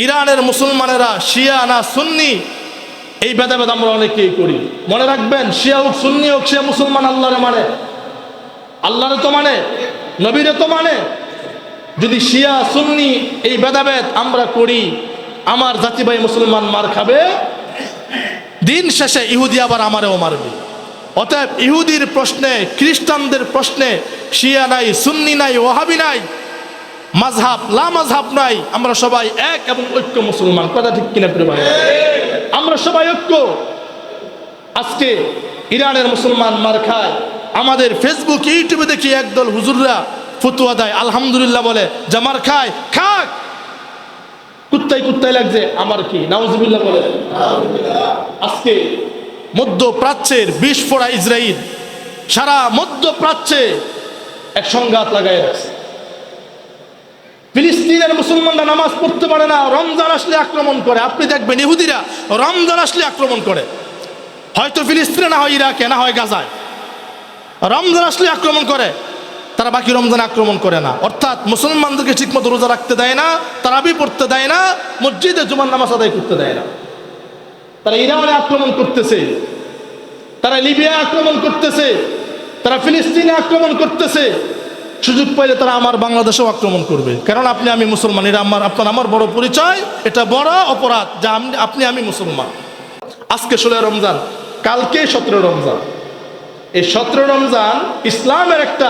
ইরানের মুসলমানেরা শিয়া না সুন্নি এই ভেদাভেদ আমরা অনেকেই করি। মনে রাখবেন, শিয়া হোক সুন্নি হোক, শিয়া মুসলমান আল্লাহরে মানে, আল্লাহরে তো মানে, নবীরে তো মানে। যদি শিয়া সুন্নি এই ভেদাভেদ আমরা করি, আমার জাতি ভাই মুসলমান মার খাবে, দিন শেষে ইহুদি আবার আমারেও মারবে। অতএব ইহুদির প্রশ্নে, খ্রিস্টানদের প্রশ্নে শিয়া নাই, সুন্নি নাই, ওয়াহাবি নাই, মাযহাব লা মাযহাব নাই, আমরা সবাই এক এবং ঐক্য মুসলমান। কথা ঠিক কিনা প্রিয় ভাই? আমরা সবাই ঐক্য। আজকে ইরানের মুসলমান মার খায়, আমাদের ফেসবুক ইউটিউবে দেখি একদল হুজুররা ফতোয়া দেয়, আলহামদুলিল্লাহ বলে, যে মার খায় খাক, কুত্তায় কুত্তায় লাগছে, আমার কি নাউজুবিল্লাহ বলে। আজকে মধ্যপ্রাচ্যের বিষ ফোড়া ইসরাইল সারা মধ্যপ্রাচ্যে এক সংঘাত লাগাই রাখছে। ফিলিস্তিনের মুসলমানরা নামাজ পড়তে পারে না, রমজান আসলে আক্রমণ করে। আপনি দেখবেন ইহুদিরা রমজান আসলে আক্রমণ করে, হয়তো ফিলিস্তিনে, না হয় ইরাকে, না হয় গাজায়। রমজান আসলে আক্রমণ করে, তারা বাকি রমজান আক্রমণ করে না। অর্থাৎ মুসলমানদেরকে ঠিকমতো রোজা রাখতে দেয় না, তারাবি পড়তে দেয় না, মসজিদে জুমার নামাজ আদায় করতে দেয় না। তারা ইরানে আক্রমণ করতেছে, তারা লিবিয়া আক্রমণ করতেছে, তারা ফিলিস্তিনে আক্রমণ করতেছে। সুযোগ পাইলে তারা আমার বাংলাদেশেও আক্রমণ করবে। কারণ আপনি আমি মুসলমান, এটা আমার বড় পরিচয়, এটা বড় অপরাধ যে আপনি আমি মুসলমান। আজকে 16 রমজান, কালকে 17 রমজান। এই 17 রমজান ইসলামের একটা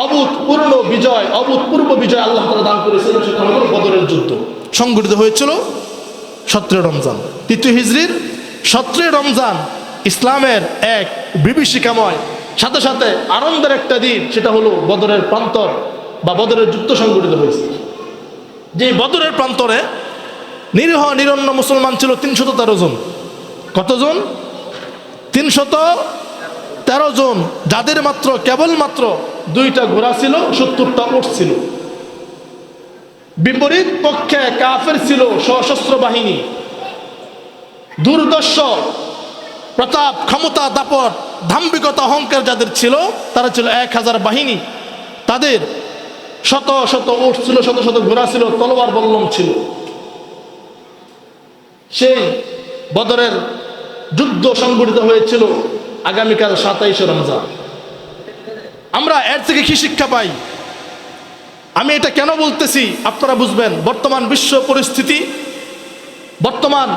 অভূতপূর্ব বিজয় আল্লাহ তাআলা দান করেছিলেন। সেটা হলো বদরের যুদ্ধ সংঘটিত হয়েছিল 17 রমজান, 3 হিজরির 17 রমজান। ইসলামের এক বিভীষিকাময় সাথে সাথে আনন্দের একটা দিন, সেটা হলো বদরের প্রান্তর বা বদরের যুদ্ধ সংঘটিত হয়েছে। যে বদরের প্রান্তরে নিরীহ নিরন্ন মুসলমান ছিল 313 জন। কতজন? 313 জন, যাদের কেবলমাত্র 2টা ঘোড়া ছিল, 70টা উট ছিল। বিপরীত পক্ষে কাফের ছিল সশস্ত্র বাহিনী, দুর্দর্শ প্রতাপ, ক্ষমতা, দাপট, ধাম্বিকতা, অহংকার যাদের ছিল, তারা ছিল 1000 বাহিনী। তাদের শত শত উট ছিল, শত শত ঘোড়া ছিল, তলোয়ার বল্লম ছিল। সেই বদরের যুদ্ধ সংঘটিত হয়েছিল আগামীকাল 27 রমজান। আমরা এর থেকে কি শিক্ষা পাই? আমি এটা কেন বলতেছি আপনারা বুঝবেন। বর্তমান বিশ্ব পরিস্থিতি, বর্তমান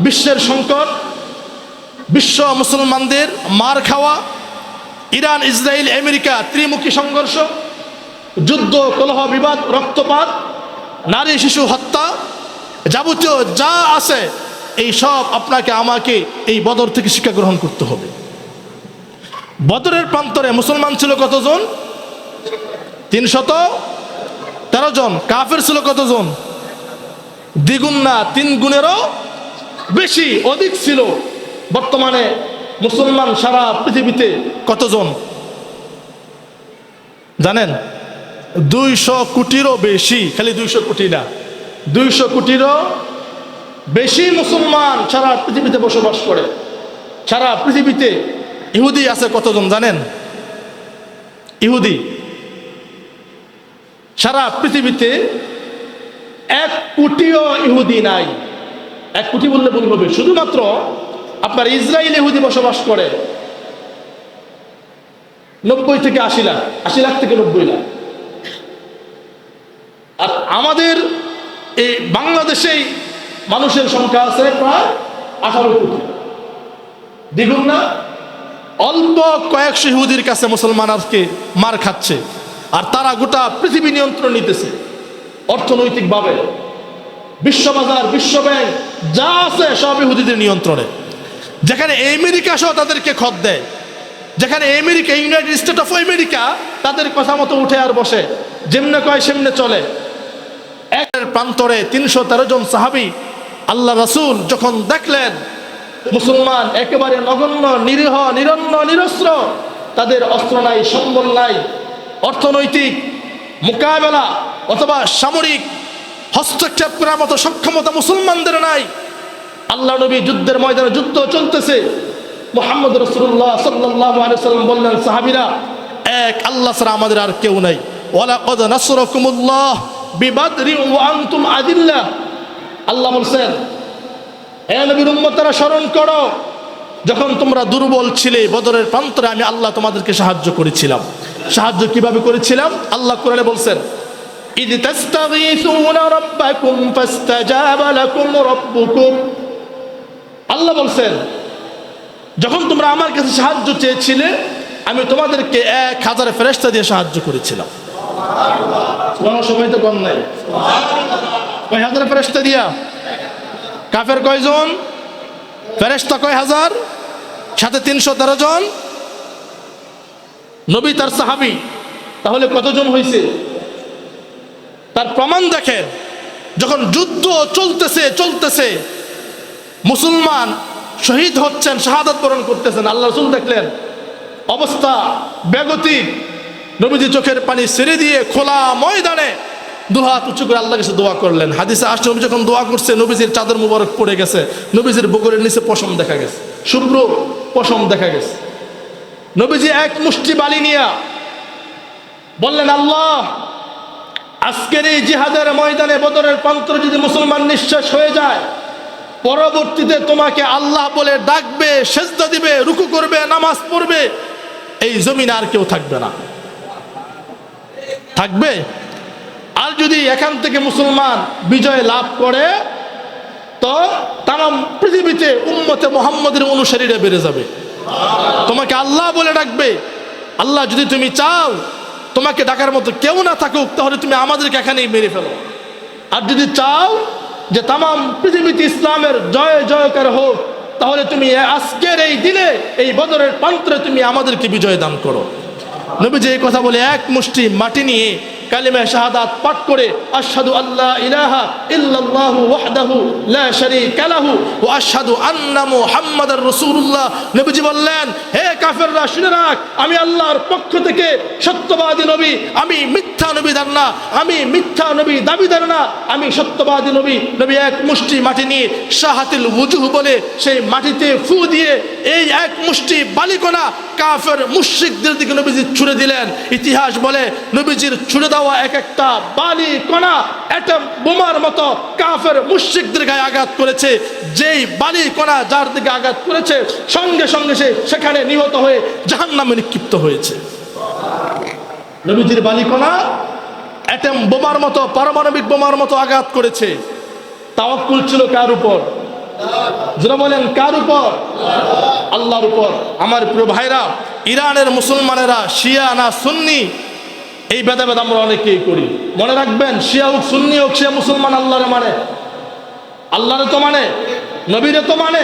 বিশ্বের সংকট, বিশ্ব মুসলমানদের মার খাওয়া, ইরান, ইসরায়েল, আমেরিকা ত্রিমুখী সংঘর্ষ, যুদ্ধ, কলহ, বিবাদ, রক্তপাত, নারী শিশু হত্যা, যাবতীয় যা আছে এই সব আপনাকে আমাকে এই বদর থেকে শিক্ষা গ্রহণ করতে হবে। বদরের প্রান্তরে মুসলমান ছিল কতজন? 313 জন। কাফের ছিল কতজন? দ্বিগুণ না, 3 গুণেরও বেশি, অধিক ছিল। বর্তমানে মুসলমান সারা পৃথিবীতে কতজন জানেন? 200 কোটিরও বেশি। খালি 200 কোটি না, 200 কোটিরও বেশি মুসলমান সারা পৃথিবীতে বসবাস করে। সারা পৃথিবীতে ইহুদি আছে কতজন জানেন? ইহুদি সারা পৃথিবীতে 1 কোটিও ইহুদি নাই। 1 কোটি বললে ভুল হবে। শুধুমাত্র আপনার ইসরায়েল ইহুদি বসবাস করে 90 থেকে 80 লাখ, 80 লাখ থেকে 90 লাখ। আর আমাদের এই বাংলাদেশেই মানুষের সংখ্যা আছে প্রায় 18 কোটি। দ্বিগুণ না? অল্প কয়েকশো ইহুদির কাছে মুসলমান আজকে মার খাচ্ছে, আর তারা গোটা পৃথিবী নিয়ন্ত্রণ নিতেছে অর্থনৈতিকভাবে। বিশ্ববাজার, বিশ্বব্যাংক যা আছে সব ইহুদিদের নিয়ন্ত্রণে। যেখানে আমেরিকা সহ তাদেরকে খত দেয়, যেখানে America, United state of America তাদের কথা মতো উঠে আর বসে, যেমনে কয় সেমনে চলে। একের প্রান্তরে 313 জন সাহাবী আল্লাহ রাসূল যখন দেখলেন মুসলমান একেবারে নগণ্য, নিরীহ, নিরন্ন, নিরস্ত্র, তাদের অস্ত্র নাই, সম্বল নাই, অর্থনৈতিক মোকাবেলা অথবা সামরিক হস্তক্ষেপ করার মতো সক্ষমতা মুসলমানদের নাই। আল্লাহ নবী যুদ্ধের ময়দানে, যুদ্ধ চলতেছে, মুহাম্মদ রাসূলুল্লাহ সাল্লাল্লাহু আলাইহি ওয়াসাল্লাম বললেন, সাহাবীরা, এক আল্লাহ ছাড়া আমাদের আর কেউ নাই। ওয়ালাকাদ নাসরাকুমুল্লাহ বিবাদরি ওয়া আনতুম আদিল্লাহ। আল্লাহ বলছেন, হে নবীর উম্মতেরা স্মরণ করো, যখন তোমরা দুর্বল ছিলে বদরের প্রান্তরে আমি আল্লাহ তোমাদেরকে সাহায্য করেছিলাম। সাহায্য কিভাবে করেছিলাম? আল্লাহ কোরআনে বলছেন, ইয তাস্তাগীসুনা রাব্বাকুম ফাস্তাজাবা লাকুম রাব্বুকুম। আল্লাহ বলছেন, যখন তোমরা আমার কাছে সাহায্য চেয়েছিলে আমি তোমাদেরকে 1000 ফেরেশতা দিয়ে সাহায্য করেছিলাম। সুবহানাল্লাহ। সময় তো কম নাই। কয় হাজার ফেরেশতা দিয়া? কাফের কয়জন? ফেরেশতা কয় হাজার? সাথে 313 জন নবী তার সাহাবী, তাহলে কতজন হয়েছে? তার প্রমাণ দেখেন, যখন যুদ্ধ চলতেছে মুসলমান শহীদ হচ্ছেন, শাহাদাত বরণ করতেছেন, আল্লাহ রাসূল দেখলেন অবস্থা বেগতিক। নবীজি চোখের পানি ছেড়ে দিয়ে খোলা ময়দানে দুহাত উঁচু করে আল্লাহর কাছে দোয়া করলেন। হাদিসে আসছে, নবী যখন দোয়া করছে নবীজির চাদর মুবারক পড়ে গেছে, নবীজির বুকের নিচে পশম দেখা গেছে, শুভ্র পশম দেখা গেছে। নবীজি এক মুষ্টি বালি নিয়ে বললেন, আল্লাহ, আজকের এই জিহাদের ময়দানে বদরের প্রান্তরে যদি মুসলমান নিঃশেষ হয়ে যায়, পরবর্তীতে তোমাকে আল্লাহ বলে ডাকবে, সেজদা দিবে, রুকু করবে, নামাজ পড়বে, এই জমিনে আর কেউ থাকবে না। থাকবে? আর যদি এখান থেকে মুসলমান বিজয় লাভ করে তো তামাম পৃথিবীতে উম্মতে মুহাম্মদের অনুসারীরা বেড়ে যাবে। তোমাকে আল্লাহ বলে ডাকবে। আল্লাহ যদি তুমি চাও তোমাকে ডাকার মতো কেউ না থাকুক, তাহলে তুমি আমাদেরকে এখানেই মেরে ফেলো। আর যদি চাও যে তামাম পৃথিবীতে ইসলামের জয় জয়কার হোক, তাহলে তুমি আজকের এই দিনে এই বদরের প্রান্তরে তুমি আমাদেরকে বিজয় দান করো। নবীজি এই কথা বলে এক মুষ্টি মাটি নিয়ে কালিমা শাহাদাত পাঠ করে আশহাদু আল্লা ইলাহা ইল্লাল্লাহু ওয়াহদাহু লা শারীকা লাহু ওয়া আশহাদু আন্না মুহাম্মাদার রাসূলুল্লাহ। নবীজি বললেন, হে কাফেররা শুনে রাখ, আমি আল্লাহর পক্ষ থেকে সত্যবাদী নবী, আমি মিথ্যা নবীদার না, আমি মিথ্যা নবী দাবিদার না, আমি সত্যবাদী নবী। নবী এক মুষ্টি মাটি নিয়ে শাহাতিল ওযুহ বলে সেই মাটিতে ফু দিয়ে এই এক মুষ্টি বালিকণা কাফের মুশরিকদের দিকে নবীজি ছুড়ে দিলেন। ইতিহাস বলে নবীজির ছুড়ে দেওয়া এক একটা বালি কণা অ্যাটম বোমার মতো কাফের মুশরিকদের গায়ে আঘাত করেছে। যেই বালি কণা যার দিকে আঘাত করেছে সঙ্গে সঙ্গে সে সেখানে নিহত হয়ে জাহান্নামে নিক্ষিপ্ত হয়েছে। নবীজির বালি কণা অ্যাটম বোমার মতো, পারমাণবিক বোমার মতো আঘাত করেছে। তাওয়াক্কুল ছিল কার উপর? যারা বলেন কার উপর? আল্লাহর উপর। আমার প্রিয় ভাইরা, ইরানের মুসলমানেরা শিয়া না সুন্নি, এই ভেদাভেদ আমরা অনেকেই করি। মনে রাখবেন, শিয়া হোক সুন্নি হোক, শিয়া মুসলমান আল্লাহরে মানে, আল্লাহরে তো মানে, নবীরে তো মানে।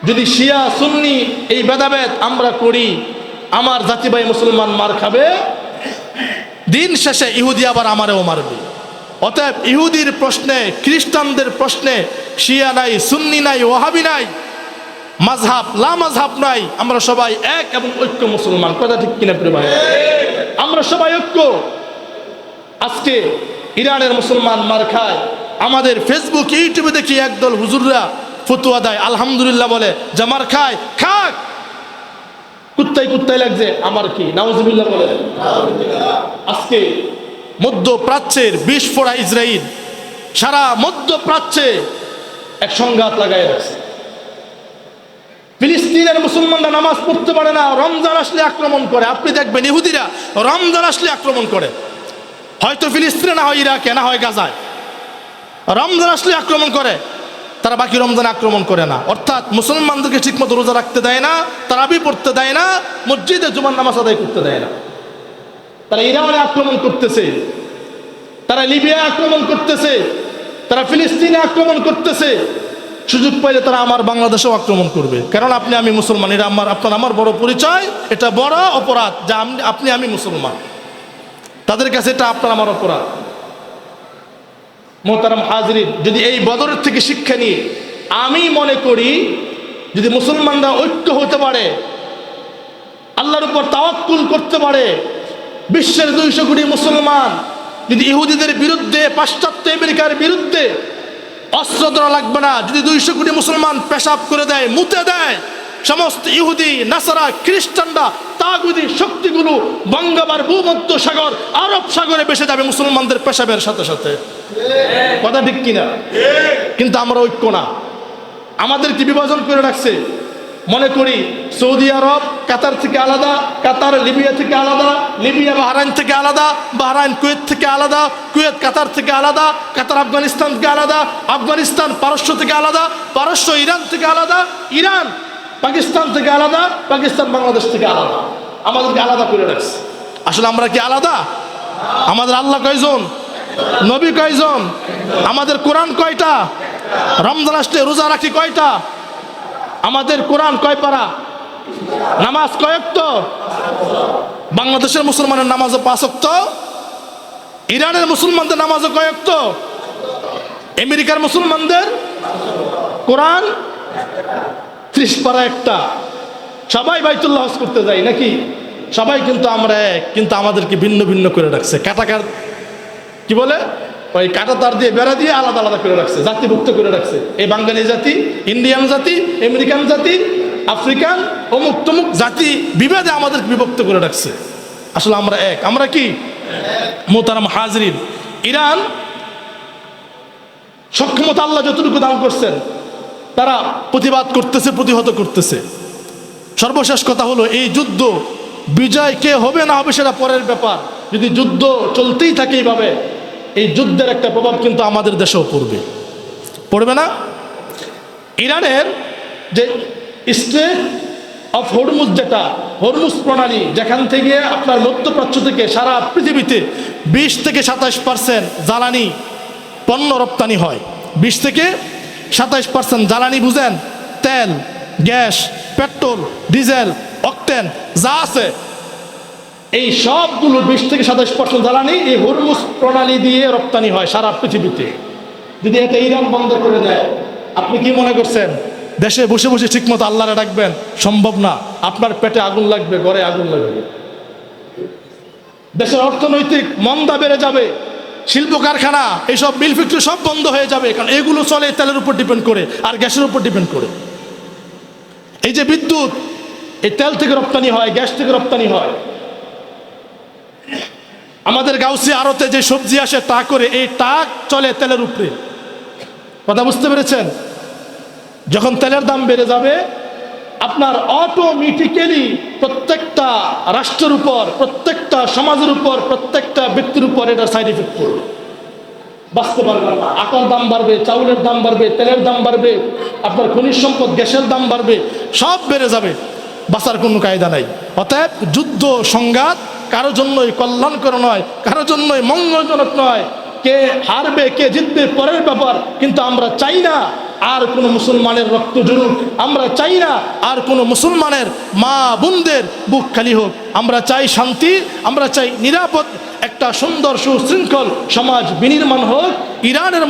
যদি শিয়া সুন্নি এই ভেদাভেদ আমরা করি, আমার জাতি ভাই মুসলমান মার খাবে, দিন শেষে ইহুদি আবার আমারেও মারবে। অতএব ইহুদির প্রশ্নে, খ্রিস্টানদের প্রশ্নে শিয়া নাই, সুন্নি নাই, ওয়াহাবি নাই, মাযহাব লা মাযহাব নাই, আমরা সবাই এক এবং ঐক্য মুসলমান। কথা ঠিক কিনা প্রিয় ভাই? আমরা সবাই ঐক্য। আজকে ইরানের মুসলমান মার খায়, আমাদের ফেসবুক ইউটিউবে দেখি একদল হুজুররা ফতোয়া দেয়, আলহামদুলিল্লাহ বলে, যে মার খায় খাক, কুত্তায় কুত্তায় লাগছে, আমার কি, নাউজুবিল্লাহ বলে। আজকে মধ্যপ্রাচ্যের 20 ফোড়া ইসরায়েল সারা মধ্যপ্রাচ্যে এক সংঘাত লাগাই রাখছে। ফিলিস্তিনের মুসলমানরা নামাজ পড়তে পারে না, রমজান আসলে আক্রমণ করে। আপনি দেখবেন ইহুদিরা রমজান আসলে আক্রমণ করে, হয়তো ফিলিস্তিনে, না হয় ইরাকে, না হয় গাজায়। রমজান আসলে আক্রমণ করে, তারা বাকি রমজান আক্রমণ করে না। অর্থাৎ মুসলমানদেরকে ঠিকমতো রোজা রাখতে দেয় না, তারাবি পড়তে দেয় না, মসজিদে জুমার নামাজ আদায় করতে দেয় না। তারা ইরানে আক্রমণ করতেছে, তারা লিবিয়া আক্রমণ করতেছে, তারা ফিলিস্তিনে আক্রমণ করতেছে। সুযোগ পাইলে তারা আমার বাংলাদেশেও আক্রমণ করবে। কারণ আপনি আমি মুসলমান, এটা আপনার আমার বড় পরিচয়, এটা বড় অপরাধ যে আপনি আমি মুসলমান। তাদের কাছে এটা আপনার আমার অপরাধ। মোহতারাম হাজরিন, যদি এই বদরের থেকে শিক্ষা নিয়ে আমি মনে করি, যদি মুসলমানরা ঐক্য হতে পারে, আল্লাহর উপর তাওয়াক্কুল করতে পারে, বিশ্বের 200 কোটি মুসলমান যদি ইহুদিদের বিরুদ্ধে, পাশ্চাত্য আমেরিকার বিরুদ্ধে অস্ত্র ধরা লাগবে না, যদি 200 কোটি মুসলমান পেশাব করে দেয়, মুতে দেয়, সমস্ত ইহুদি নাসারা খ্রিস্টানরা তাগুদি শক্তিগুলো বঙ্গোপসাগর ভূমধ্য সাগর আরব সাগরে ভেসে যাবে মুসলমানদের পেশাবের সাথে সাথে। কথা ঠিক কিনা? কিন্তু আমরা ঐক্য না, আমাদেরকে বিভাজন করে রাখছে। মনে করি সৌদি আরব কাতার থেকে আলাদা, কাতার লিবিয়া থেকে আলাদা, লিবিয়া বাহরাইন থেকে আলাদা, বাহরাইন কুয়েত থেকে আলাদা, কুয়েত কাতার থেকে আলাদা, কাতার আফগানিস্তান থেকে আলাদা, আফগানিস্তান পারস্য থেকে আলাদা, পারস্য ইরান থেকে আলাদা, ইরান পাকিস্তান থেকে আলাদা, পাকিস্তান বাংলাদেশ থেকে আলাদা। আমাদেরকে আলাদা করে রাখছে। আসলে আমরা কি আলাদা? আমাদের আল্লাহ কয়জন? নবী কয়জন? আমাদের কোরআন কয়টা? রমজান আসলে রোজা রাখি কয়টা? আমাদের কোরআন কয় পারা? নামাজ কয় ওয়াক্ত? বাংলাদেশের মুসলমানের নামাজও 5 ওয়াক্ত, ইরানের মুসলমানদের নামাজও কয় ওয়াক্ত? আমেরিকার মুসলমানদের কোরআন 30 পারা একটা। সবাই বাইতুল্লাহ হজ করতে যাই নাকি? সবাই কিন্তু আমরা এক, কিন্তু আমাদেরকে ভিন্ন ভিন্ন করে রাখছে। কাটাকার কি বলে ওই কাটা তার দিয়ে বেড়া দিয়ে আলাদা আলাদা করে রাখছে, জাতিভুক্ত করে রাখছে। এই বাঙালি জাতি, ইন্ডিয়ান জাতি, আমেরিকান জাতি, আফ্রিকান অমুক তমুক জাতি বিভেদে আমাদের বিভক্ত করে রাখছে। আসলে আমরা এক। আমরা কি মোহতারাম হাজরিন, ইরান সক্ষমতা আল্লাহ যতটুকু দান করছেন তারা প্রতিবাদ করতেছে, প্রতিহত করতেছে। সর্বশেষ কথা হলো এই যুদ্ধ বিজয় কে হবে না হবে সেটা পরের ব্যাপার। যদি যুদ্ধ চলতেই থাকে এইভাবে, এই যুদ্ধের একটা প্রভাব কিন্তু আমাদের দেশেও পড়বে, পড়বে না? ইরানের যে স্ট্রেট অফ হরমুজ, যেটা হরমুজ প্রণালী, যেখান থেকে আপনার মধ্যপ্রাচ্য থেকে সারা পৃথিবীতে 20 থেকে 27% জ্বালানি পণ্য রপ্তানি হয়। 20 থেকে 27% জ্বালানি, বুঝেন? তেল, গ্যাস, পেট্রোল, ডিজেল, অকটেন যা আছে এই সবগুলো 20 থেকে 27% জ্বালানি এই হরমুজ প্রণালী দিয়ে রপ্তানি হয় সারা পৃথিবীতে। যদি এটা ইরান বন্ধ করে দেয়, আপনি কি মনে করছেন দেশে বসে বসে ঠিকমতো আল্লাহরে ডাকবেন? সম্ভব না। আপনার পেটে আগুন লাগবে, ঘরে আগুন লাগবে, দেশের অর্থনৈতিক মন্দা বেড়ে যাবে, শিল্প কারখানা এইসব মিল ফ্যাক্টরি সব বন্ধ হয়ে যাবে। কারণ এগুলো চলে তেলের উপর ডিপেন্ড করে আর গ্যাসের উপর ডিপেন্ড করে। এই যে বিদ্যুৎ, এই তেল থেকে রপ্তানি হয়, গ্যাস থেকে রপ্তানি হয়। আমাদের গাউসি আড়তে যে সবজি আসে টা করে, এই টাক চলে তেলের উপরে। কথা বুঝতে পেরেছেন? যখন তেলের দাম বেড়ে যাবে, আপনার অটোমেটিক্যালি প্রত্যেকটা রাষ্ট্রের উপর, প্রত্যেকটা সমাজের উপর, প্রত্যেকটা ব্যক্তির উপর এটা সাইড এফেক্ট পড়বে। বাঁচতে পারবে না। আটার দাম বাড়বে, চাউলের দাম বাড়বে, তেলের দাম বাড়বে, আপনার খনিজ সম্পদ গ্যাসের দাম বাড়বে, সব বেড়ে যাবে। বাঁচার কোনো কায়দা নাই। অতএব যুদ্ধ সংঘাত কারোর জন্যই কল্যাণকর নয়, কারোর জন্যই মঙ্গলজনক নয়। কে হারবে কে জিতবে পরের ব্যাপার, কিন্তু আমরা চাই না আর কোনো মুসলমানের রক্ত ঝরুক। আমরা চাই না আর কোনো মুসলমানের মা বোনদের বুক খালি হোক। আমরা চাই শান্তি, আমরা চাই নিরাপদ একটা সুন্দর সুশৃঙ্খল সমাজ বিনির্মাণ হোক। ইরানের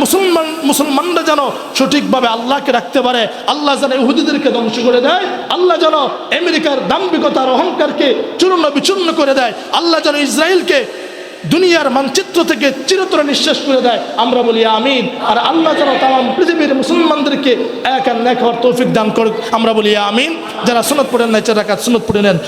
মুসলমানরা যেন সঠিকভাবে আল্লাহকে রাখতে পারে, আল্লাহ যেন ইহুদিদেরকে ধ্বংস করে দেয়, আল্লাহ যেন আমেরিকার দাম্ভিকতার অহংকারকে চূর্ণ বিচূর্ণ করে দেয়, আল্লাহ যেন ইসরায়েলকে দুনিয়ার মানচিত্র থেকে চিরতরে নিঃশেষ করে দেয়। আমরা বলি আমিন। আর আল্লাহ যেন তাম পৃথিবীর মুসলমানদেরকে এক আর নেক হওয়ার তৌফিক দান করুক। আমরা বলি আমিন। যারা সুন্নত পড়েন না, 4 রাকাত সুন্নত পড়ে নেন।